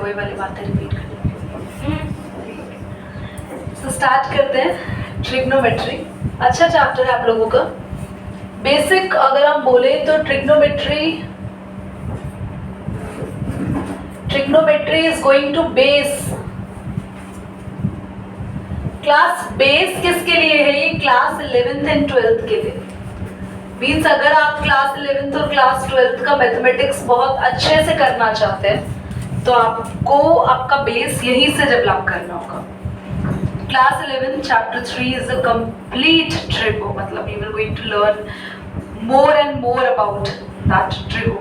वही वाली बातें रिपीट करनी। तो स्टार्ट करते हैं। ट्रिग्नोमेट्री अच्छा चैप्टर है आप लोगों का। बेसिक अगर हम बोले तो trigonometry is going to base class base किसके लिए है? ये क्लास 11th एंड 12th के लिए। मीन्स अगर आप क्लास 11th और क्लास 12th का मैथमेटिक्स बहुत अच्छे से करना चाहते हैं तो आपको आपका बेस यहीं से डेवलप करना होगा। Class 11 chapter 3 is a complete trigo, मतलब you will going to learn more and more about that trigo.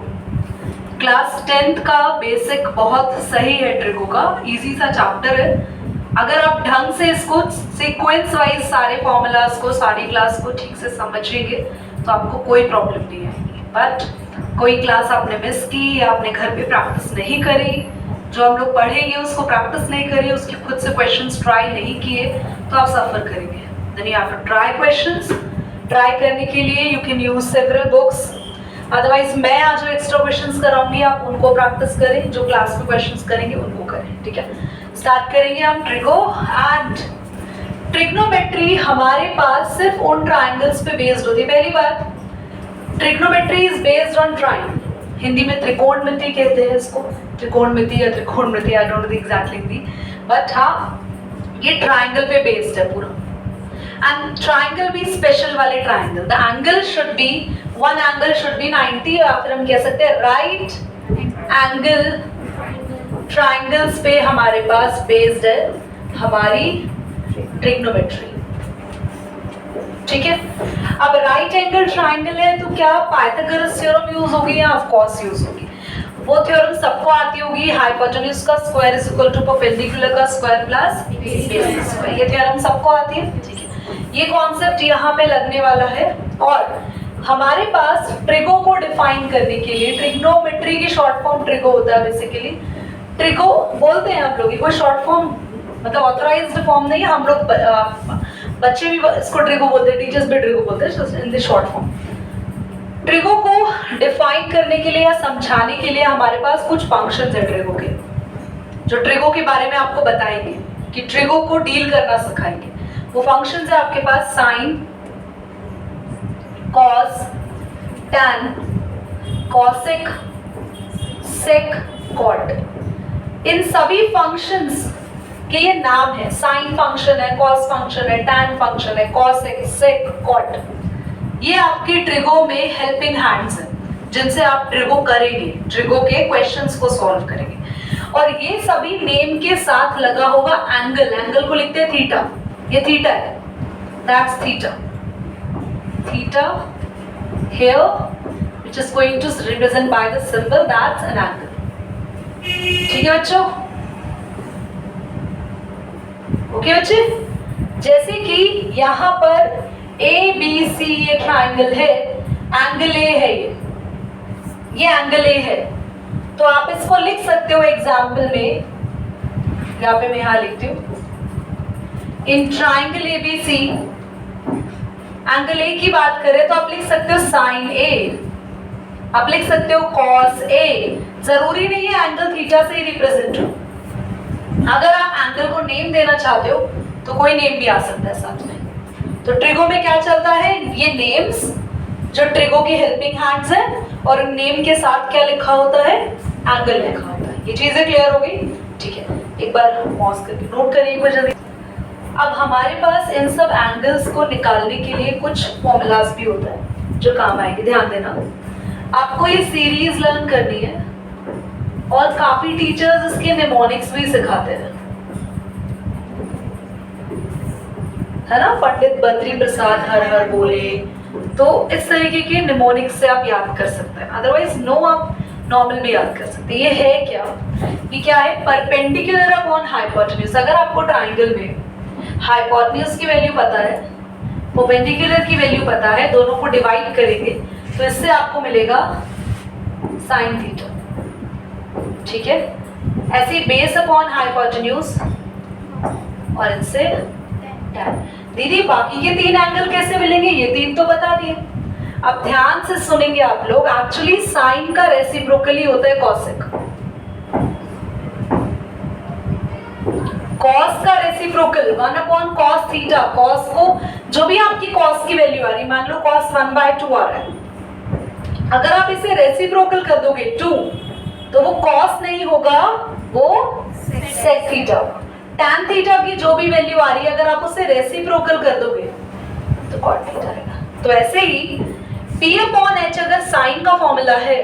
Class 10th का बेसिक बहुत सही है ट्रिगो का, इजी सा चैप्टर है। अगर आप ढंग से इसको सीक्वेंस वाइज सारे फॉर्मूलाज को सारी क्लास को ठीक से समझेंगे तो आपको कोई प्रॉब्लम नहीं आएगी। बट कोई क्लास आपने मिस की या आपने घर पे प्रैक्टिस नहीं करी, जो हम लोग पढ़ेंगे उसको प्रैक्टिस नहीं करी, उसके खुद से क्वेश्चंस ट्राई नहीं किए तो आप सफर करेंगे। Then you have to try questions. Try करने के लिए you can use several books, otherwise मैं आज जो एक्स्ट्रा क्वेश्चंस कराऊंगी आप उनको प्रैक्टिस करें, जो क्लास में क्वेश्चंस करेंगे उनको करें। ठीक है, स्टार्ट करेंगे हम ट्रिगो एंड ट्रिग्नोमेट्री। हमारे पास सिर्फ उन ट्राइंगल्स पे बेस्ड होती है। पहली बात, trigonometry is based on triangle. Hindi में त्रिकोणमिति कहते हैं इसको, त्रिकोणमिति या त्रिकोणमिति, I don't know the exact Hindi, but हाँ ये ट्राइंगल पे बेस्ड है पूरा। एंड ट्राइंगल भी स्पेशल वाले triangle, the angle should be, one angle should be 90, या फिर हम कह सकते हैं राइट एंगल ट्राइंगल्स पे हमारे पास बेस्ड है हमारी ट्रिग्नोमेट्री। ठीक है, अब राइट एंगल ट्राइंगल है तो क्या पाइथागोरस थ्योरम यूज होगी? या ऑफ कोर्स यूज होगी। वो थ्योरम सबको आती होगी, हाइपोटेन्यूज का square is equal to perpendicular का स्क्वायर प्लस बेस का स्क्वायर। ये थ्योरम सबको आती है। ठीक है, ये कॉन्सेप्ट यहाँ पे लगने वाला है। और हमारे पास ट्रिगो को डिफाइन करने के लिए, ट्रिग्नोमेट्री की शॉर्ट फॉर्म ट्रिगो होता है बेसिकली। ट्रिगो बोलते हैं आप लोग, कोई शॉर्ट फॉर्म मतलब ऑथराइज्ड फॉर्म नहीं है। हम लोग बच्चे भी इसको ट्रिगो बोलते हैं, टीचर्स भी ट्रिगो बोलते हैं in the short form. Trigo को डिफाइन करने के लिए या समझाने के लिए हमारे पास कुछ फंक्शंस है ट्रिगो के, जो ट्रिगो के बारे में आपको बताएंगे कि ट्रिगो को डील करना सिखाएंगे। वो फंक्शंस है आपके पास साइन, कॉस, टैन, कॉसेक, सेक, कॉट। इन सभी फंक्शंस के ये नाम है। साइन फंक्शन है, कॉस फंक्शन है, टैन फंक्शन है, कॉसेक, सेक, कॉट। ये आपके ट्रिगो में हेल्पिंग हैंड्स हैं जिनसे आप ट्रिगो करेंगे, ट्रिगो के क्वेश्चंस को सॉल्व करेंगे। और ये सभी नेम के साथ लगा होगा एंगल, एंगल को लिखते हैं थीटा। ये थीटा है, that's theta. Theta here which is going to represent by the symbol, that's an angle. ठीक है बच्चों? ओके बच्चे, जैसे कि यहाँ पर ABC ये ट्राइंगल है, एंगल A है, ये एंगल A है, तो आप इसको लिख सकते हो एग्जाम्पल में। यहाँ पे मैं यहाँ लिखती हूँ, इन ट्राइंगल ABC एंगल A की बात करें तो आप लिख सकते हो साइन A, आप लिख सकते हो कॉस A। जरूरी नहीं है एंगल थीटा से ही रिप्रेजेंट हो। अगर आप एंगल को नेम देना चाहते हो तो कोई नेम भी आ सकता है साथ में। तो ट्रिगो में क्या चलता है, ये नेम्स जो ट्रिगो के हेल्पिंग हैंड्स हैं, और नेम के साथ क्या लिखा होता है, एंगल लिखा होता है। ये चीजें क्लियर हो गई? ठीक है, एक बार पॉज करके नोट करिए एक बार जल्दी। अब हमारे पास इन सब एंगल्स को निकालने के लिए कुछ फॉर्मूलाज भी होता है जो काम आएंगे। ध्यान देना, आपको ये सीरीज लर्न करनी है और काफी टीचर्स इसके निमोनिक्स भी सिखाते हैं, है ना। पंडित बद्री प्रसाद हर हर बोले, तो इस तरीके के निमोनिक्स से आप याद कर सकते हैं। अदरवाइज नो, आप नॉर्मल भी याद कर सकते हैं। ये है क्या, ये क्या है, परपेंडिकुलर अपॉन हाइपोटेन्यूज। अगर आपको ट्राइंगल में हाइपोटेन्यूज की वैल्यू पता है, परपेंडिकुलर की वैल्यू पता है, दोनों को डिवाइड करेंगे तो इससे आपको मिलेगा साइन थीटा। ठीक है, ऐसे बेस अपॉन हाइपोटेन्यूज और इनसे टैन। दीदी बाकी के तीन एंगल कैसे मिलेंगे, ये तीन तो बता दिए। अब ध्यान से सुनेंगे आप लोग, एक्चुअली साइन का रेसिप्रोकली होता है कॉसेक। कॉस का reciprocal 1 upon cos theta, cos को जो भी आपकी कॉस की वैल्यू आ रही, मान लो कॉस 1/2 आ रहा है, अगर आप इसे रेसिप्रोकल कर दोगे 2 तो वो कॉस नहीं होगा, वो सेक थीटा। टैन थीटा की जो भी वैल्यू आ रही है अगर आप उसे रेसिप्रोकल कर दोगे तो कॉट थीटा रहेगा। तो ऐसे ही P अपॉन H अगर साइन का फॉर्मूला है,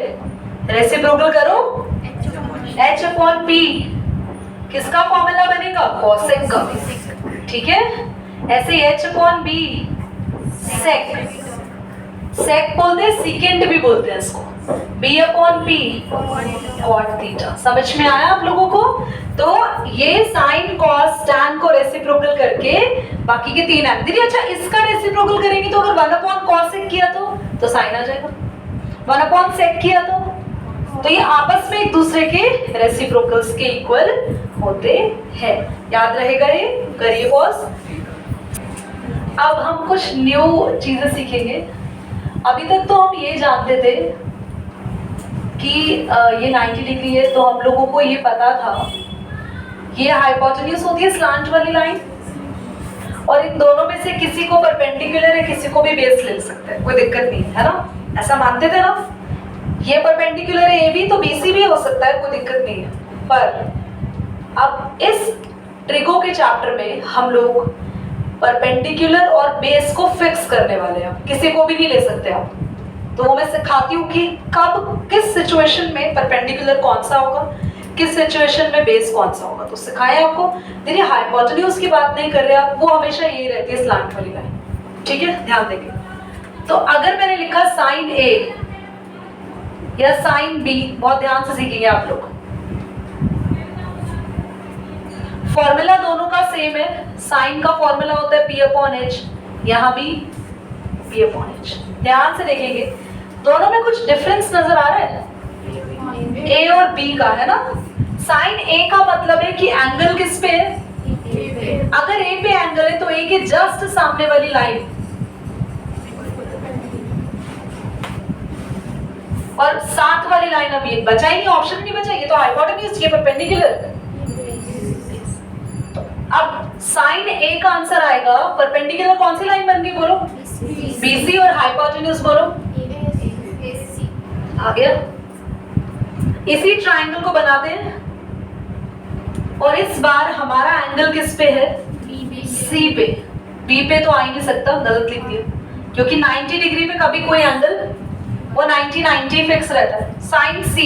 रेसिप्रोकल करो H अपॉन P, किसका फॉर्मूला बनेगा, कॉसेक का, ठीक है। ऐसे ही H upon B sec, sec बोलते हैं, सीकेंट भी बोलते हैं इसको, B upon P cot theta. समझ में आया आप लोगों को? तो ये साइन कॉस टैन को रेसिप्रोकल करके बाकी के 3 एंगल। दीदी अच्छा इसका रेसिप्रोकल करेंगे तो अगर 1 अपॉन कॉस सेक किया तो साइन आ जाएगा, 1 अपॉन सेक किया तो ये आपस में एक दूसरे के रेसिप्रोकल्स के इक्वल होते हैं। याद रहेगा ये, करिए पॉज। अब हम कुछ न्यू चीजें सीखेंगे। अभी तक तो हम ये जानते थे कि ये 90 डिग्री है, तो हम लोगों को ये पता था ये हाइपोटेन्यूज होती है स्लांट वाली लाइन, और इन दोनों में से किसी को परपेंडिकुलर है, किसी को भी बेस ले सकते हैं, कोई दिक्कत नहीं है ना, ऐसा मानते थे ना। ये परपेंडिकुलर है AB तो BC भी हो सकता है, कोई दिक्कत नहीं है। पर अब इस ट्रिको के चैप्टर में हम लोग परपेंडिकुलर और बेस को फिक्स करने वाले हैं, किसी को भी नहीं ले सकते आप। तो वो मैं सिखाती हूँ कि कब किस सिचुएशन में परपेंडिकुलर कौन सा होगा, किस सिचुएशन में बेस कौन सा होगा। तो सिखाया आपको। दीदी हाइपोटेन्यूज की बात नहीं कर रहे आप, वो हमेशा यही रहती है स्लांट वाली लाइन, ठीक है, ध्यान देंगे। तो अगर मैंने लिखा साइन A या साइन B, बहुत ध्यान से सीखेंगे आप लोग, फॉर्मूला दोनों का सेम है। साइन का फॉर्मूला होता है P अपॉन H, यहाँ भी P अपॉन H। ध्यान से देखेंगे दोनों में कुछ डिफरेंस नजर आ रहा है, A और B का, है ना। साइन A का मतलब है कि एंगल किस पे है, अगर A पे एंगल है तो A के जस्ट सामने वाली लाइन, और साथ वाली लाइन अभी बचा ही नहीं, ऑप्शन नहीं बचा, ये तो हाइपोटेन्यूज, ये परपेंडिकुलर। अब साइन A का आंसर आएगा, परपेंडिकुलर कौन सी लाइन बन गई बोलो, BC, और हाइपोटेन्यूज बोलो आ गया। इसी ट्रायंगल को बनाते हैं, और इस बार हमारा एंगल किस पे है, C पे। B पे तो आ ही नहीं सकता, गलत लिख दिया, क्योंकि 90 डिग्री पे कभी कोई एंगल वो 90 फिक्स रहता है। Sine C,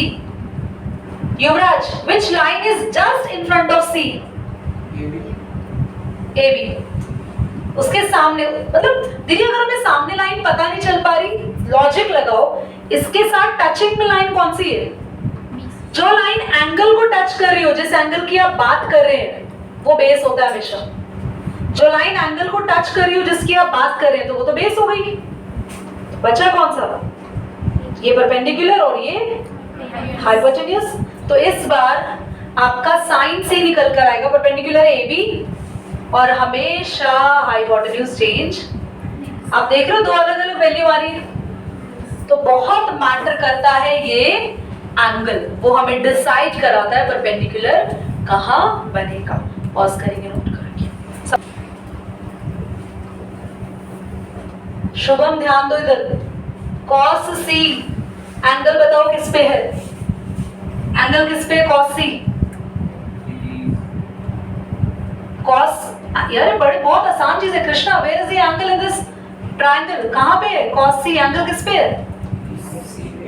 Yuvraj which line is just in front of C? AB। उसके सामने, मतलब दीदी अगर हमें सामने लाइन पता नहीं चल पा रही, लॉजिक लगाओ, इसके साथ टचिंग में लाइन कौन सी है, जो लाइन एंगल को टच कर रही हो, जिस एंगल की आप बात कर रहे हैं वो बेस होता है हमेशा। जो लाइन एंगल को टच कर रही हो, जिसकी आप बात कर रहे हैं, तो वो तो बेस हो गई। बचा कौन सा, ये परपेंडिकुलर और ये हाइपोटेन्यूज। तो इस बार आपका साइन से निकल कर आएगा परपेंडिकुलर AB, और हमेशा हाइपोटेन्यूज चेंज। आप देख रहे हो दो अलग अलग वैल्यू आ रही है, तो बहुत मैटर करता है ये एंगल, वो हमें डिसाइड कराता है परपेंडिकुलर कहाँ बनेगा। पॉज करेंगे, नोट करेंगे। शुभम ध्यान दो इधर, cos C एंगल बताओ किस पे है, एंगल किस पे, cos C, cos, यार बड़े बहुत आसान चीज है। Krishna, where is the angle in this triangle, कहाँ पे है cos C, एंगल किस पे है,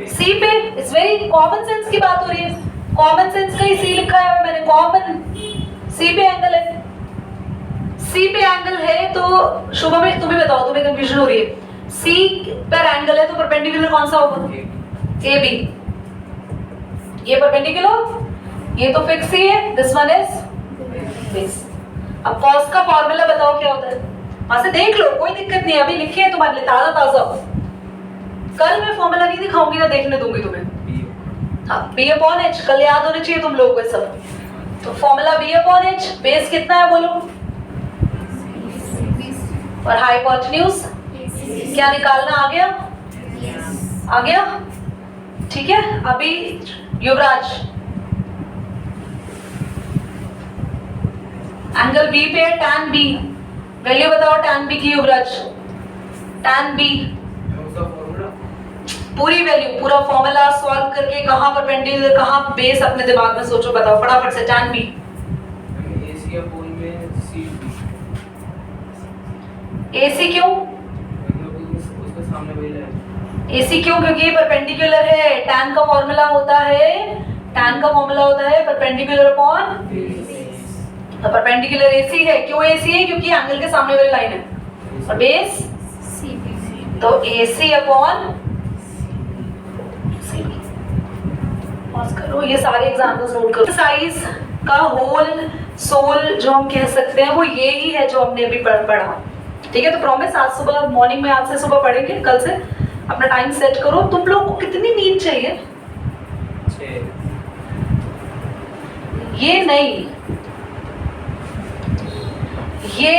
C पे। इट्स वेरी कॉमन सेंस की बात हो रही है, कॉमन सेंस का ही C लिखा है मैंने, कॉमन C पे एंगल है, C पे एंगल है। तो शुभम में तुम्हें बताओ, तुम्हें कंफ्यूजन हो रही है, C पर एंगल है तो परपेंडिकुलर कौन सा होगा, AB। ये परपेंडिकुलर, ये तो फिक्स ही है, दिस वन इज बेस। अब cos का फॉर्मूला बताओ क्या होता है, वहां से देख लो, कोई दिक्कत नहीं, अभी लिखे है तुम्हारे लिए ताजा ताजा। कल मैं फॉर्मूला नहीं दिखाऊंगी ना, देखने दूंगी तुम्हें। हाँ, B अपॉन H कल याद होने चाहिए तुम लोगों को सब। तो formula B upon H, base कितना है बोलो, और हाइपोटेन्यूज क्या निकालना आ गया, आ गया, ठीक है। अभी युवराज एंगल बी पे है tan बी, वैल्यू बताओ tan बी की युवराज। tan बी पूरी वैल्यू, पूरा फॉर्मूला सॉल्व करके कहाँ परपेंडिकुलर कहाँ बेस अपने दिमाग में सोचो, बताओ फटाफट से। tan बी AC अपोन में CD, AC क्यों? उसके सामने वही है। AC क्यों? क्योंकि ये परपेंडिकुलर है। tan का फॉर्मूला होता है, tan का फॉर्मूला होता है परपेंडिकुलर अपॉन, तो परपेंडिकुलर AC है। क्यों AC है? क्योंकि एंगल के सामने वाली लाइन है। और बेस तो AC अपॉन CD। पॉज करो, ये सारे एग्जांपल्स नोट करो। एक्सरसाइज का होल सोल जो हम कह सकते हैं वो ये ही है जो हमने अभी पढ़ा, ठीक है। तो प्रॉमिस आज सुबह मॉर्निंग में, आज से सुबह पढ़ेंगे, कल से अपना टाइम सेट करो। तुम लोग को कितनी नींद चाहिए? 6। ये नहीं, ये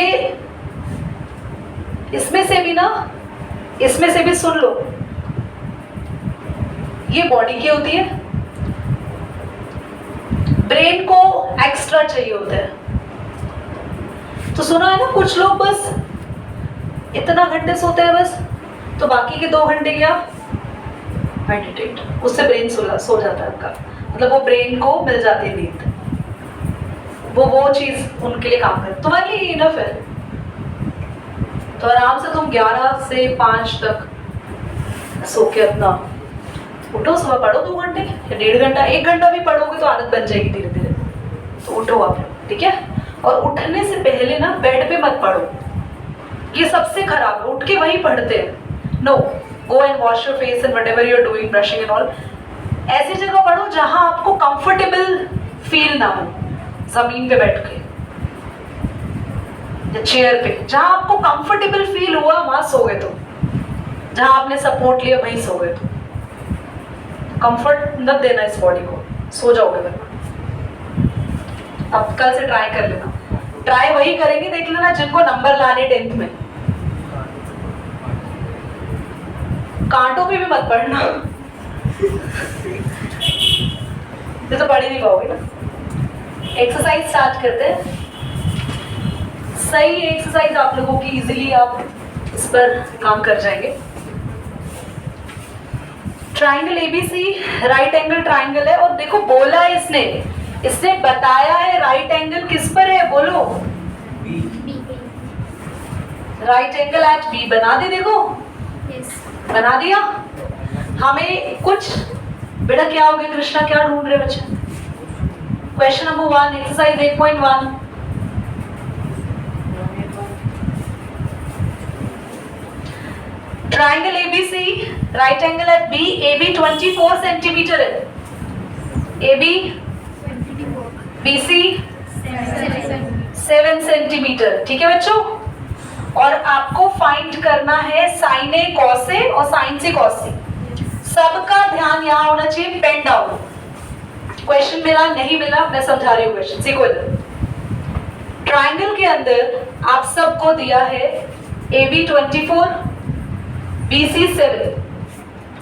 इसमें से भी ना, इसमें से भी सुन लो, ये बॉडी की होती है, ब्रेन को एक्स्ट्रा चाहिए होता है। तो सुना है ना, कुछ लोग बस इतना घंटे सोते हैं बस, तो बाकी के 2 घंटे क्या मेडिटेट, उससे ब्रेन सो जाता है उनका, मतलब वो ब्रेन को मिल जाती है नींद, वो चीज उनके लिए काम करे। तुम्हारे लिए इनफ है, तो आराम से तुम 11 से 5 तक सो के अपना उठो, सुबह पढ़ो 2 घंटे या 1.5 घंटा, 1 घंटा भी पढ़ोगे तो आदत बन जाएगी धीरे धीरे। तो उठो आप लोग, ठीक है। और उठने से पहले ना बेड पे मत पढ़ो, ये सबसे खराब है, उठ के वहीं पढ़ते हैं। No, go and wash your face and whatever you are doing, brushing and all, ऐसी जगह पढ़ो जहां आपको कंफर्टेबल फील ना हो, जमीन पे बैठ के या चेयर पे, जहां आपको कंफर्टेबल फील हुआ वहां सो गए तुम, जहां आपने सपोर्ट लिया वहीं सो गए तुम। कंफर्ट मत देना इस बॉडी को, सो जाओगे वरना। अब कल से ट्राई कर लेना, ट्राई वही करेंगे, देख लेना जिनको नंबर लाने 10th में। कांटों पे भी मत पढ़ना, ये तो पढ़ ही नहीं पाओगे ना। एक्सरसाइज स्टार्ट करते हैं। सही एक्सरसाइज आप लोगों की, इजीली आप इस पर काम कर जाएंगे। Triangle ABC right angle triangle है, और देखो बोला है इसने बताया है राइट एंगल किस पर है, बोलो। राइट एंगल एट बी बना दे, देखो बना दिया। हमें कुछ बेटा क्या हो गया कृष्णा, क्या ढूंढ रहे बच्चे? Question number 1 exercise 8.1, triangle ABC right angle at B, AB 24 centimetre है, AB BC 7 सेंटीमीटर, ठीक है बच्चों। और आपको फाइंड करना है साइन ए कॉस ए और साइन सी कॉस सी। सबका ध्यान यहाँ होना चाहिए, पेन डाउन। क्वेश्चन मिला नहीं मिला मैं समझा रही हूँ क्वेश्चन, सीखो इधर। ट्राइंगल के अंदर आप सबको दिया है AB 24 BC 7।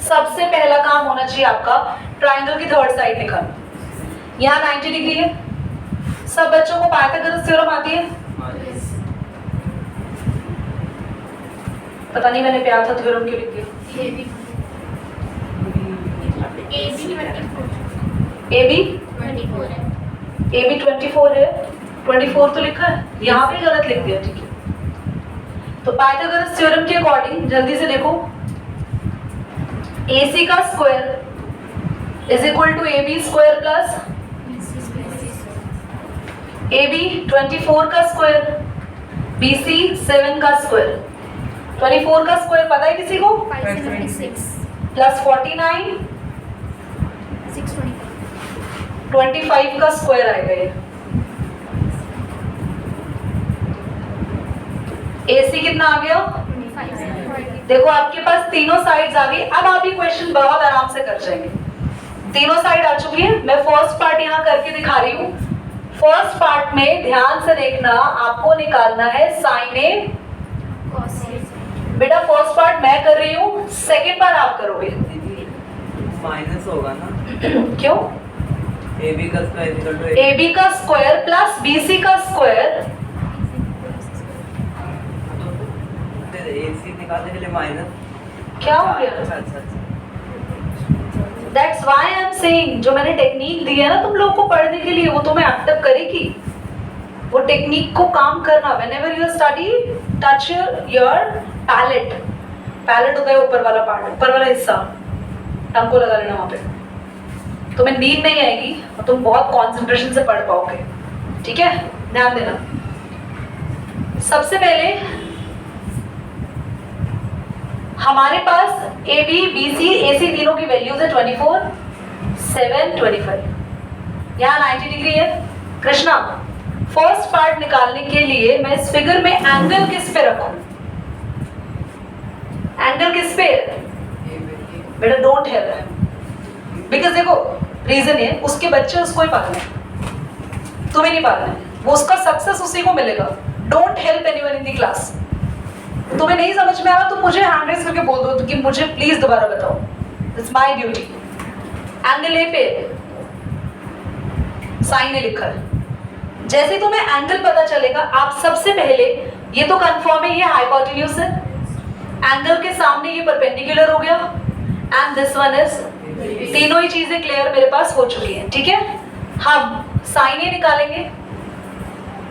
सबसे पहला काम होना चाहिए आपका ट्राइंगल की थर्ड साइड निकालना। यहाँ 90 डिग्री है, सब बच्चों को पाइथागोरस थ्योरम आती है? पता नहीं मैंने प्यार था थ्योरम क्यों लिख दिया। AB 24 है, 24 तो लिखा है, यहाँ पे गलत लिख दिया, ठीक है। तो पाइथागोरस थ्योरम के अकॉर्डिंग जल्दी से देखो, AC का square is equal to AB square plus AB 24 का स्क्वायर BC 7 का स्क्वायर। 24 का स्क्वायर पता है किसी को? 576 प्लस 49 625 25 का स्क्वायर आएगा ये। AC कितना आ गया? 25 देखो आपके पास तीनों साइड्स आ गई। अब आप ये क्वेश्चन बहुत आराम से कर जाएंगे। तीनों साइड आ चुकी है। मैं फर्स्ट पार्ट यहाँ करके दिखा रही हूँ। फर्स्ट पार्ट में ध्यान से देखना, आपको निकालना है साइन ए cos A बेटा। फर्स्ट पार्ट मैं कर रही हूँ, सेकंड पार्ट आप करोगे। माइनस होगा ना? क्यों? AB का स्क्वायर इक्वल टू AB का स्क्वायर प्लस BC का स्क्वायर, AC निकालने के लिए माइनस क्या हो गया? अच्छा अच्छा अच्छा that's why I am saying, जो मैंने टेक्निक दी है ना तुम लोगों को पढ़ने के लिए, वो तुम्हें एक्टिव करेगी। वो टेक्निक को काम करना, whenever you study touch your palate. Palate होता है ऊपर वाला पार्ट, ऊपर वाला हिस्सा, टंग को लगा लेना वहां पे, तुम्हें नींद नहीं आएगी और तुम बहुत कंसंट्रेशन से पढ़ पाओगे। ठीक है, ध्यान देना। सबसे पहले हमारे पास AB, BC, AC तीनों की वैल्यूज है 24, 7, 25। यहाँ 90 डिग्री है। कृष्णा, फर्स्ट पार्ट निकालने के लिए मैं इस फिगर में एंगल किस पे रखूं? एंगल किस पे? बेटा डोंट हेल्प, बिकॉज देखो रीजन है, उसके बच्चे उसको ही पालने हैं, तुम्हें नहीं पालना है, वो उसका सक्सेस उसी को मिलेगा। Don't help anyone in the class. तुम्हें नहीं समझ में आ रहा तो मुझे हैंड रेज करके बोल दो कि मुझे प्लीज दोबारा बताओ, it's my duty. Angle A पे साइन ए लिखा है। जैसे तुम्हें एंगल पता चलेगा, आप सबसे पहले ये तो कंफर्म है ये हाइपोटेन्यूज है, एंगल के सामने ये परपेंडिकुलर हो गया, एंड दिस वन इज, तीनों ही चीजें क्लियर मेरे पास हो चुकी हैं। ठीक है, हम साइन ए निकालेंगे।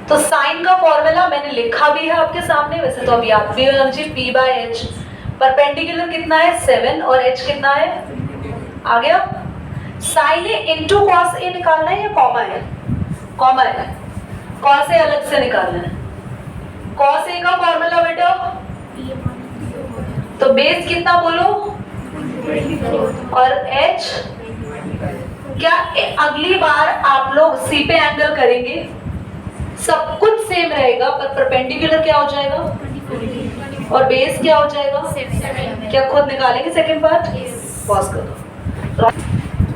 तो साइन का फॉर्मूला मैंने लिखा भी है आपके सामने, वैसे तो अब याद भी होगा मुझे, P/H। परपेंडिकुलर कितना है 7 और H कितना है, आ गया। Sign A into cos A निकालना है या कॉमा है? कॉमा है, कॉस ए अलग से निकालना है। कॉस ए का फॉर्मूला बेटा, तो बेस कितना बोलो, और H क्या अगली बार आप लोग C पे एंगल करेंगे, सब कुछ सेम रहेगा, पर परपेंडिकुलर क्या हो जाएगा और बेस क्या हो जाएगा? क्या खुद निकालेंगे सेकंड पार्ट? पॉज कर दो।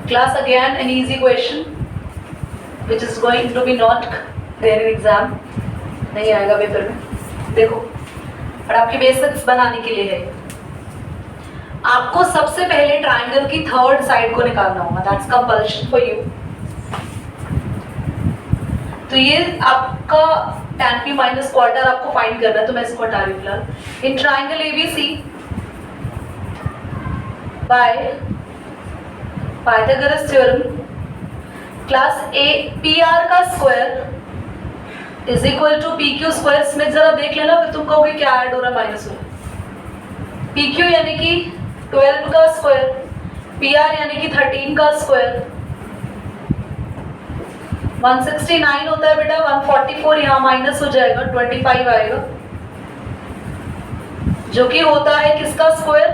Class again an easy question which is going to be not there in exam, नहीं आएगा पेपर में। देखो, और आपकी बेसिक्स बनाने के लिए है। आपको सबसे पहले ट्राइंगल की थर्ड साइड को निकालना होगा, दैट्स कंपल्शन फॉर यू। तो ये आपका tan p माइनस क्वार्टर आपको फाइंड करना है, तो मैं इसको हटा रही हूँ फिलहाल। In triangle ABC by Pythagoras theorem, class A PR का square is equal to PQ square. इसमें जरा देख लेना, फिर तुम कहोगे क्या ऐड हो रहा है माइनस हो रहा है। PQ यानी कि 12 का स्क्वायर, PR यानी कि 13 का स्क्वायर। 169 होता है बेटा, 144 यहाँ माइनस हो जाएगा, 25 आएगा, जो कि होता है किसका स्क्वायर?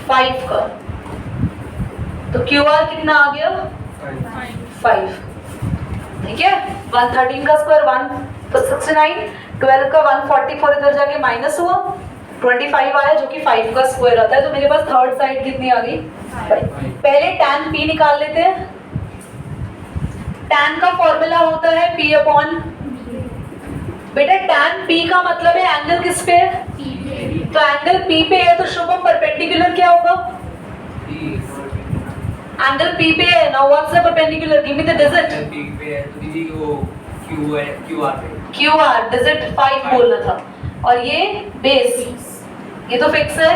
5 का। तो QR कितना आ गया? 5। ठीक है, 113 का स्क्वायर 169, 12 का 144 इधर जाके माइनस हुआ, 25 आया जो कि 5 का स्क्वायर आता है। तो मेरे पास थर्ड साइड कितनी आ गई? 5। पहले tan P निकाल लेते हैं। tan का फॉर्मूला होता है P अपॉन, बेटा tan P का मतलब है एंगल किस पे है? तो एंगल P पे है, तो शुभम परपेंडिकुलर क्या होगा? एंगल P पे है। Now what's the perpendicular, give me the digit. P पे है तो दीदी वो Q है, QR पे, QR डिजिट 5 बोलना था, और ये बेस, ये तो फिक्स है,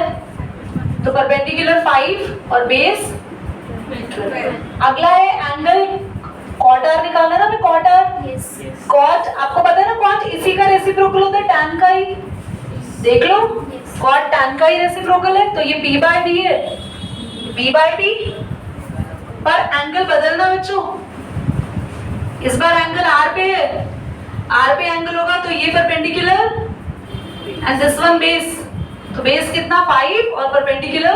तो परपेंडिकुलर 5 और बेस 12। अगला है एंगल कॉट आर निकालना है ना, मैं कॉट आर, कॉट आपको पता है ना, कॉट इसी का रेसिप्रोकल होता है tan का ही, देख लो, कॉट tan का ही रेसिप्रोकल है, तो ये P/B है, P/B। पर एंगल बदलना बच्चों, इस बार एंगल R पे है, R पे एंगल होगा तो ये perpendicular and this one base, तो बेस कितना 5 और परपेंडिकुलर,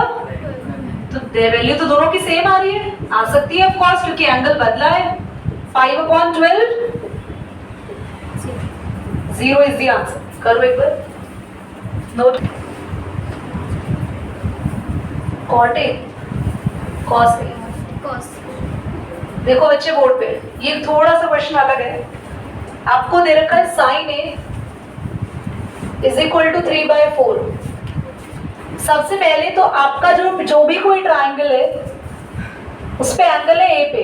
तो वैल्यू तो दोनों की सेम आ रही है, आ सकती है ऑफ कोर्स, क्योंकि एंगल बदला है। 5/12 0 इज द आंसर। करो एक बार note, cot A cos A. देखो बच्चे बोर्ड पे, ये थोड़ा सा क्वेश्चन अलग है, आपको दे रखा है sine A is equal to 3/4। सबसे पहले तो आपका जो भी कोई ट्राइंगल है उस पे एंगल है ए पे,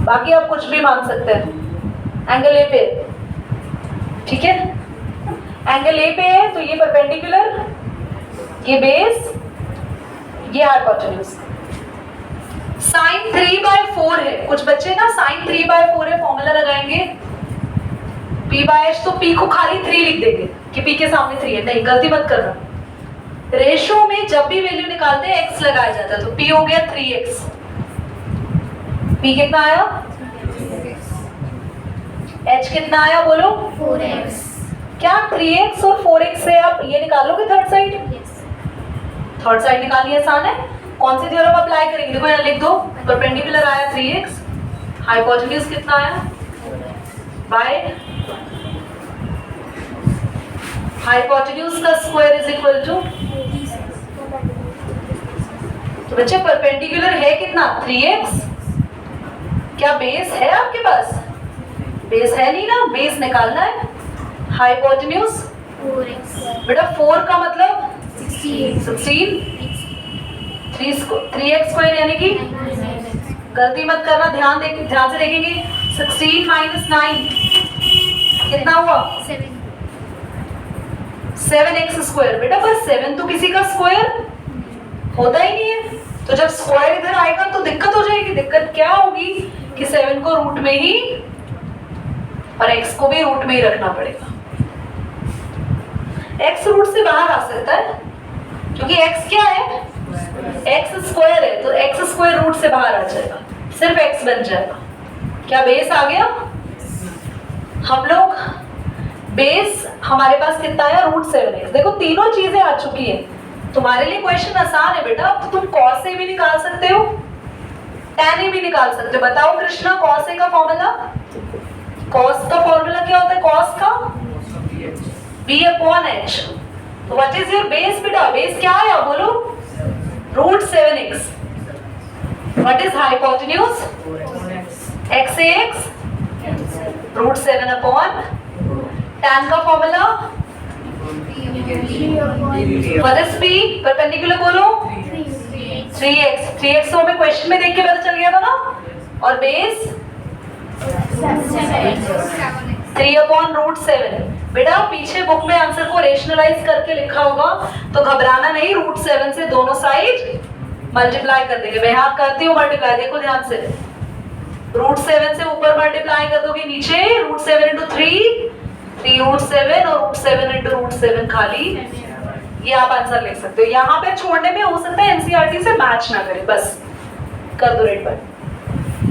बाकी आप कुछ भी मान सकते हैं। एंगल ए पे, ठीक है, एंगल ए पे है तो ये परपेंडिकुलर, ये बेस, ये हाइपोटेन्यूज। साइन 3/4 है, कुछ बच्चे ना साइन 3/4 है फॉर्मूला लगाएंगे, p/h तो p को खाली 3 लिख देंगे कि p के सामने 3 है। नहीं, गलती मत करना। रेशो में जब भी वैल्यू निकालते हैं x लगाया जाता है, तो p हो गया 3x। p कितना आया, h कितना आया बोलो, 4x. क्या 3x और 4x से आप ये निकालोगे third side? Yes. Third side निकालनी आसान है। कौन सी थ्योरम अप्लाई करेंगे? देखो यहाँ लिख दो, परपेंडिकुलर आया 3x, हाइपोटेन्यूज कितना आया 4x. बाय हाइपोटेन्यूज का स्क्वायर इज इक्वल टू, तो बच्चे परपेंडिकुलर है कितना 3x। क्या बेस है आपके पास? बेस है नहीं ना, बेस निकालना है। Hypotenuse 4x. बेटा 4 का मतलब 16. 16, 3x स्क्वायर यानी कि, गलती मत करना, ध्यान से देखेंगे। 16 - 9 कितना हुआ 7. 7x square. बेटा पर 7 तो किसी का स्क्वायर होता ही नहीं है, तो जब स्क्वायर इधर आएगा तो दिक्कत हो जाएगी। दिक्कत क्या होगी कि 7 को रूट में ही और x को भी रूट में ही रखना पड़ेगा। x रूट से बाहर आ सकता है क्योंकि x क्या है, x स्क्वायर है, तो x स्क्वायर रूट से बाहर आ जाएगा, सिर्फ x बन जाएगा। क्या बेस आ गया? हम लोग बेस हमारे पास कितना आया √7x। देखो तीनों चीजें आ चुकी है, तुम्हारे लिए क्वेश्चन आसान है बेटा। अब तो तुम cos से भी निकाल सकते हो, tan ए भी निकाल सकते हो। बताओ कृष्णा, cos ए का फॉर्मूला, cos का फॉर्मूला क्या होता है? cos का b/h। तो व्हाट इज योर बेस बेटा? बेस क्या आया बोलो, √7x। What is hypotenuse? x ax √7/, tan का formula, what is p? Perpendicular बोलो 3x। 3x तो हमें क्वेश्चन में देख के पता चल गया था ना। और बेस 3/√7। बेटा पीछे बुक में आंसर को रेशनलाइज करके लिखा होगा, तो घबराना नहीं, √7 से दोनों साइड मल्टीप्लाई कर देंगे। मैं यहाँ करती हूँ मल्टीप्लाई, देखो ध्यान से। √7 से ऊपर मल्टीप्लाई कर दोगे, नीचे √7 × 3 √7 और √7 × √7 खाली। ये आप आंसर लिख सकते हो। यहाँ पे छोड़ने में हो सकता है एनसीईआरटी से मैच ना करे, बस कर दो रेड पर।